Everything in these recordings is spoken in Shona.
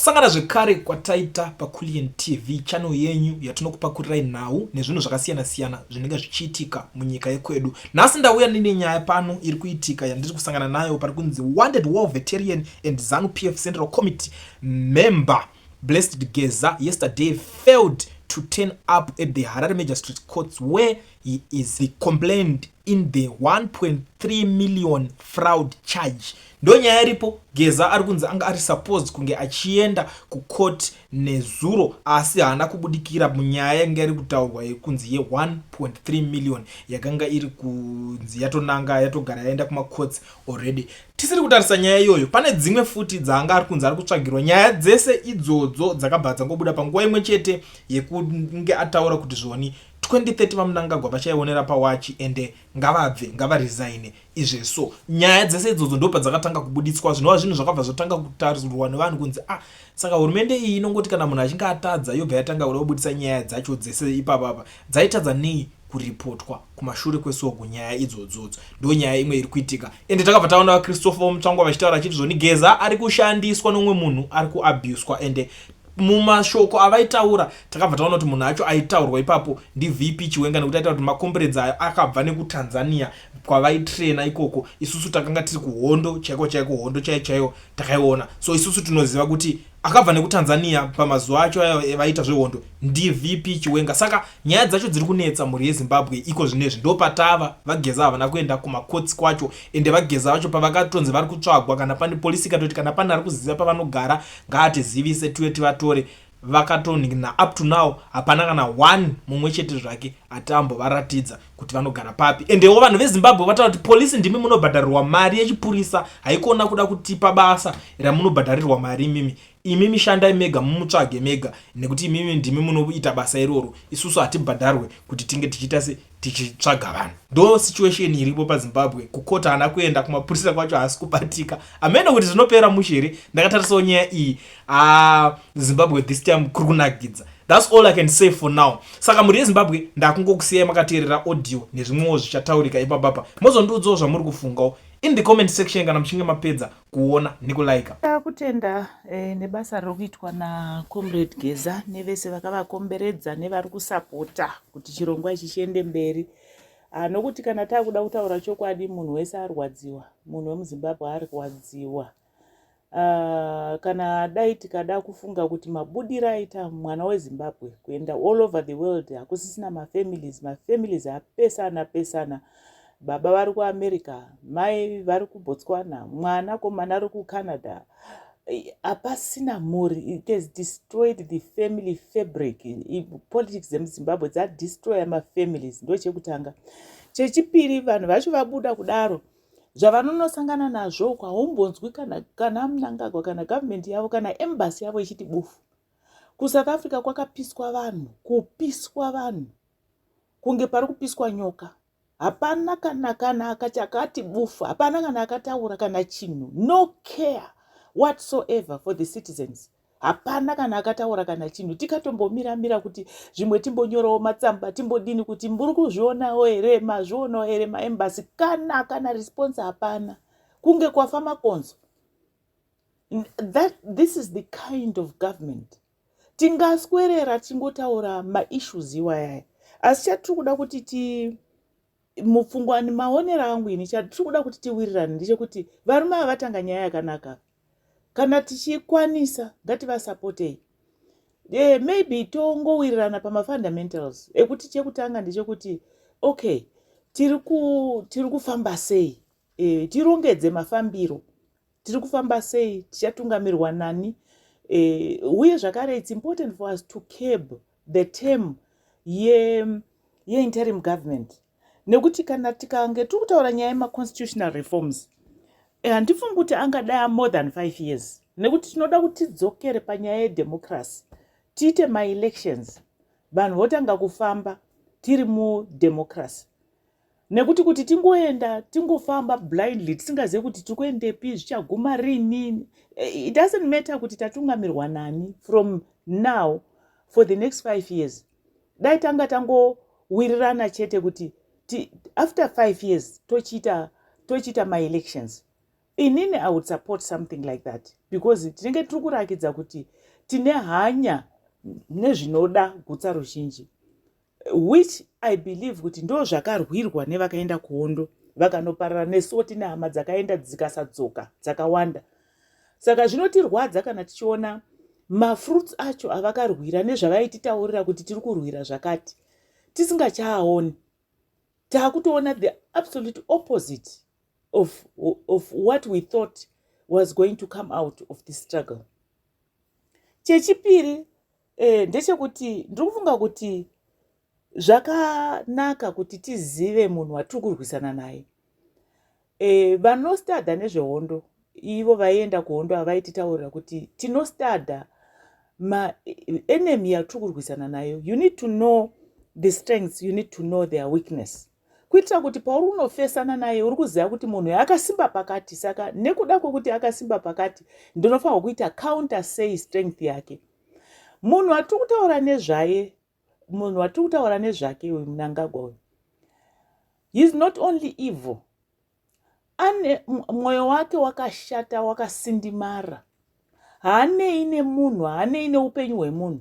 kusangana zvekare kwataita paKulian TV channel yenyu yatinokupakurirai nhau nezvinhu zvakasiyana siyana zvinenge zvichiitika munyika yekwedu. Nhasi ndauya nine nyaya pano iri kuitika yandiri kusangana nayo pari kunzi Wounded War Veteran and ZANU-PF Central Committee member Blessed Geza yesterday failed to turn up at the Harare Magistrate Courts where he is complained in the 1.3 million fraud charge. Ndo nyaya iripo. Geza ari kunzi anga ari supposed kunge achienda kucourt nezuro asi haana kubudikira munyaya yanga iri kutaurwa yekunzi ye 1.3 million yakanga iri kunzi yatogara yaenda kuma courts already. Tisiri kutarisa nyaya iyoyo, pane dzimwe futi dzaanga ari kunzi ari kutsvagirwa. Nyaya dzese idzodzo dzakabva dzangobuda panguva imwe chete yekunge ataura kuti zvoni 2030 vamunangagwa vachaionera pawachi ende ngavaresign izveso. Nyaya dzese idzodzo ndo padzakatanga kubuditswa, zvinova zvinhu zvakabva zvotanga kutarirwa nevanhu kunzi saka hurumende iyi inongoti kana munhu achinge atadza yobva yatanga kuda kubudisa nyaya dzacho dzese ipapapa dzaitadza nei kuripotwa kumashure kwesogo. Nyaya idzodzo ndo nyaya imwe iri kuitika ende takabva taona Christopher Mutsvangwa vachitaura chiti zvoni Geza ari kushandiswa nomwe munhu ari kuabuswa ende mumashoko avaitaura takabva taona kuti munhu acho aitaurwa ipapo ndiVP Chiwenga nekuti aitaura kuti makomberedza ayo akabva nekuTanzania kwavaitrena ikoko. Isusu takanga tiri kuhondo chaiko hondo chaiyo takaiona, so isusu tinoziva kuti akabva nekuTanzania pamazuva acho ayo vaita zvehondo ndiVP Chiwenga. Saka nyaya dzacho dziri kunetsa mhuri yeZimbabwe iko zvinezvi. Ndo patava vaGeza havana kuenda kumacourts kwacho ende vaGeza vacho pavakatonzi vari kutsvagwa kana pane polisi ikatoti kana pane ari kuziva pavanogara ngaatizivise tiwe tivatore, vakatonina up to now hapana kana one mumwe chete zvake atambovaratidza kuti vanogara papi. Endewo vanhu veZimbabwe vataura kuti polisi ndimi munobhadharirwa mari yechipurisa, haikona kuda kutipa basa ramunobhadharirwa mari imimi shandai mega mumutsvage mega nekuti imimi ndimi munoita basa iroro, isusu hatibhadharwe kuti tinge tichiita se tichitsvaga vanhu. Ndo situation iripo paZimbabwe. Kukota haana kuenda, kumapurisa kwacho haasi kubatika. Ameno kuti zvinopera mushere. Ndakatarisawo nyaya iyi Zimbabwe this time kuri kunakidza. That's all I can say for now. Saka muri yeZimbabwe ndakungokusiyai makateerera audio nezvimwewo zvichataurika ipapapa. Mozondiudzawo zvamuri kufungawo in the comment section kana muchinge mapedza kuona nekulaika. Kutenda nebasa rokuitwa na Comrade Geza nevese vakavakomberedza nevari kusapota kuti chirongwa ichi chiende mberi. Nokuti kana takuda kutaura chokwadi munhu wese arwadziwa, munhu wemuZimbabwe ari kurwadziwa. Kana dai tikada kufunga kuti mabudira aita mwana weZimbabwe kuenda all over the world hakusisina mafamilies apesana. Baba vari kuAmerica, mai vari kuBotswana, mwana komana ari kuCanada. Hapasina mhuri. It has destroyed the family fabric. Politics dzemuZimbabwe dzadestroya mafamilies. Ndo chekutanga. Chechipiri, vanhu vacho vabuda kudaro zvavanonosangana nazvo kwaumbonzwi kana Mnangagwa kana government yavo kana embassy yavo ichiti bufu. KuSouth Africa kwakapiswa vanhu, kupiswa vanhu kunge pari kupiswa nyoka. Hapana kana akachakati bufu, hapana kana akataura kana chinhu. No care whatsoever for the citizens. Hapana kana akataura kana chinhu. Tikatombomira kuti zvimwe timbonyorawo matsamba timbodini kuti mburi kuzvionawo here, mazvionawo here maembassy, kana response hapana. Kunge kwafa makonzo. This is the kind of government. Tingaswerera tingotaura maissues iwaya. Asi chatiri kuda kuti mupfungwani maonero angu ini chatiri kuda kuti tiwirirane ndechekuti varume vatanga nyaya yakanaka. Kana tichikwanisa ngativasapotei. Maybe tongowirirana pamafundamentals ekuti chekutanga ndechekuti okay, tiri kufamba sei, tirongedze mafambiro, tiri kufamba sei, tichatungamirirwa nani. Uye zvakare it's important for us to curb the term interim government. Nekuti kana tikange tikutaura nyaya yema-constitutional reforms, handifungi kuti angadaya more than 5 years. Nekuti tinoda kuti tidzokere panyaya yedemocracy. Tiite ma-elections. Vanhu votanga kufamba tiri mudemocracy. Nekuti kuti tingofamba blindly, tisingazivi kuti tikuendepi, zvichaguma rini. It doesn't matter kuti tatungamirirwa nani from now for the next 5 years. Dai tangowirirana chete kuti after 5 years tochita my elections. Inini I would support something like that. because tinenge tiri kurakidza kuti tine hanya nezvinoda gutsa ruzhinji, which I believe kuti ndo zvakarwirwa nevakaenda kuhondo vakanoparara nesuwo tine hama dzakaenda dzikasadzoka dzakawanda. Saka zvinotirwadza kana tichiona mafruits acho avakarwira nezvavaititaurira kuti tiri kurwira zvakati tisingachaaoni. Taakutoona the absolute opposite of what we thought was going to come out of this struggle. Chechipiri ndechekuti ndiri kufunga kuti zvakanaka kuti tizive munhu watiri kurwisana naye. Vanostada nezvehondo ivo vaienda kuhondo avaititaurira kuti tinostada enemy yatiri kurwisana nayo. You need to know the strengths, you need to know their weakness. Kuitira kuti pauri unofesana naye uri kuziva kuti munhu akasimba pakati. Saka nekuda kwokuti akasimba pakati ndinofanirwa kuita counter say strength yake. Munhu watiri kutaura nezvaye, munhu watiri kutaura nezvake uyu Mnangagwa uyu, he is not only evil, ane mwoyo wake wakashata, wakasindimara, haanei nemunhu, haanei neupenyu hwemunhu.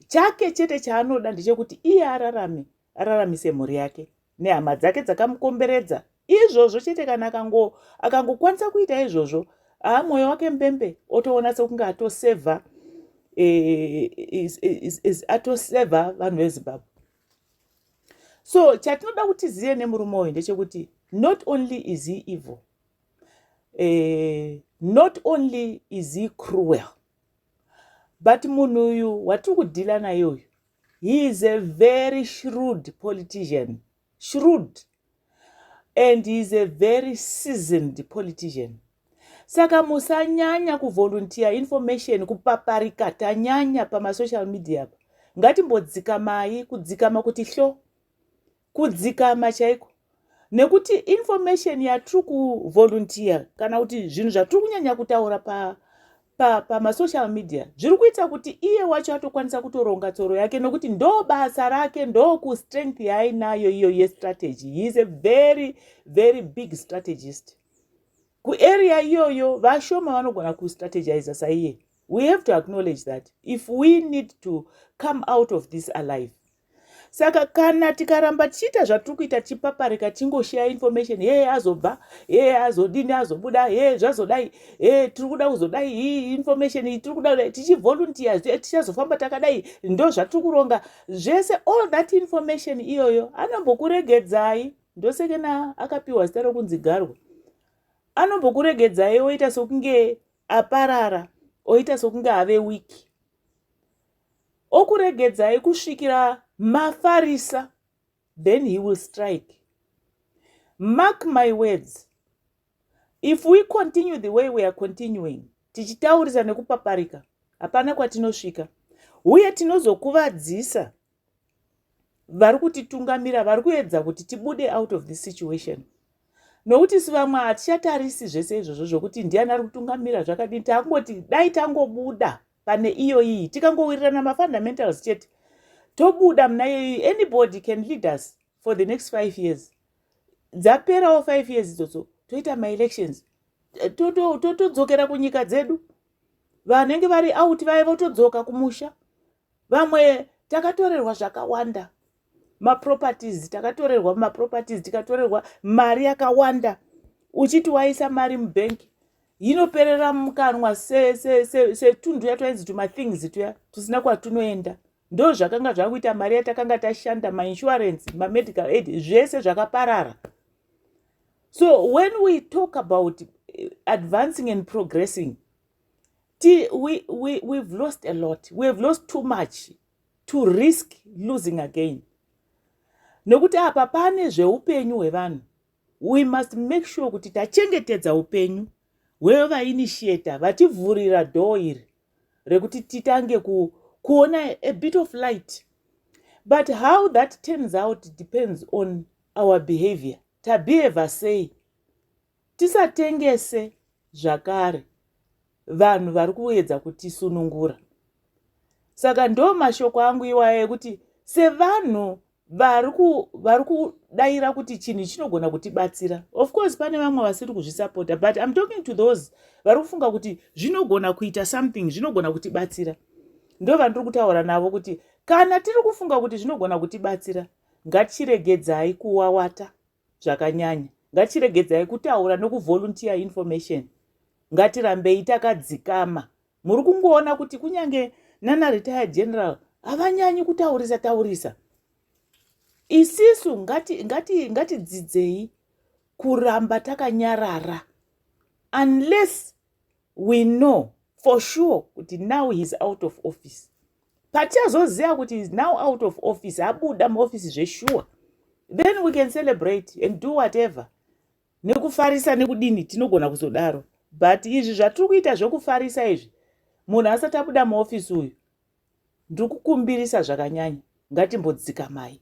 Chake chete chaanoda ndechekuti iye araramise mhuri yake nehama dzake dzakamukomberedza. Izvozvo chete kana akangokwanisa kuita izvozvo, mwoyo wake mbembe, otoona sekunge atosevha atosevha vanhu veZimbabwe. So chatinoda kuti tizive nemurume uyu ndechekuti not only is he evil, not only is he cruel, but munhu uyu watiri kudhila naye uyu, he is a very shrewd politician. Shrewd. And he is a very seasoned politician. Saka musanyanya kuvolunteer information kupaparika tanyanya pamasocial media. Ngatimbodzikamai, kudzikama kuti hlo, kudzikama chaiko. Nekuti information yatiri kuvolunteer kana kuti zvinhu zvatiri kunyanya kutaura pamasocial media zviri kuita kuti iye wacho atokwanisa kutoronga tsoro yake, nokuti ndo basa rake, ndo kustrength yaainayo iyo yestrategy. He is a very very big strategist. Kuarea iyoyo vashoma vanogona kustrategize saiye. We have to acknowledge that if we need to come out of this alive. Saka kana tikaramba tichita zvatiri kuita chipaparika tingoshare information, azobva, azodini, azobuda, zvazodai, tiri kuda kuzodai, hii information iyi tiri kuda tichivolunteer, tichazofamba takadai, ndo zvatiri kuronga zvese. All that information iyoyo anombokuregedzai. Ndosekena akapiwa zita rokunzi Garwa. Anombokuregedzai oita sokunge aparara, oita sokunge ave wiki, okuregedzai kusvikira mafarisa, then he will strike. Mark my words, if we continue the way we are continuing, tichitaurisa nekupaparika, hapana kwatinosvika, uye tinozokuvadzisa vari kutitungamira, vari kuedza kuti tibude out of this situation. Nokuti sivamwe hatichatarisi zvese izvozvo zvokuti ndiani ari kutungamira zvakadini. Tangoti dai tangobuda pane iyo iyi, tikangowirirana mafundamentals chete, tobuda muna iyo, anybody can lead us for the next 5 years. Dzaperawo 5 years idzodzo, toita ma-elections, totodzokera kunyika dzedu. Vanenge vari out vaya votodzoka kumusha. Vamwe takatorerwa zvakawanda, maproperties, takatorerwa maproperties, tikatorerwa mari yakawanda. Uchiti waisa mari mubank, inoperera mukanwa setundu yatwainzi tuma things tuya tusina kwatunoenda. Ndo zvakanga zvakuita mari yatakanga tashanda, ma-insurance, ma-medical aid, zvese zvakaparara. So when we talk about advancing and progressing, we've lost a lot. We've lost too much to risk losing again. Nokuti apa pane zveupenyu hwevanhu. We must make sure kuti tachengetedza upenyu hwevainitiator, vativhurira door iri rekuti titange kuona a bit of light. But how that turns out depends on our behavior. Tabehave sei, tisatengese zvakare vanhu vari kuedza kutisunungura. Saka ndo mashoko angu iwayo ekuti sevanhu vari kudaira kuti chinhu chinogona kutibatsira. Of course pane vamwe vasiri kuzvisapota, but I'm talking to those vari kufunga kuti zvinogona kuita something, zvinogona kutibatsira. Ndo vandiri kutaura navo kuti kana tiri kufunga kuti zvinogona kutibatsira, ngatiregedzai kuwawata zvakanyanya, ngatiregedzai kutaura nokuvolunteer information, ngatirambei takadzikama. Muri kungoona kuti kunyange nana retired general havanyanyi taurisa. Isisu ngatidzidzei kuramba takanyarara unless we know for sure kuti now he's out of office. Patiazoziva kuti he's now out of office, abuda muoffice zvesure, then we can celebrate and do whatever. Nekufarisa nekudini tinogona kuzodaro, but izvi zvatiri kuita zvokufarisa izvi, munhu asati abuda muoffice uyu, ndikukumbirisa zvakanyanya, ngatimbodzikamai.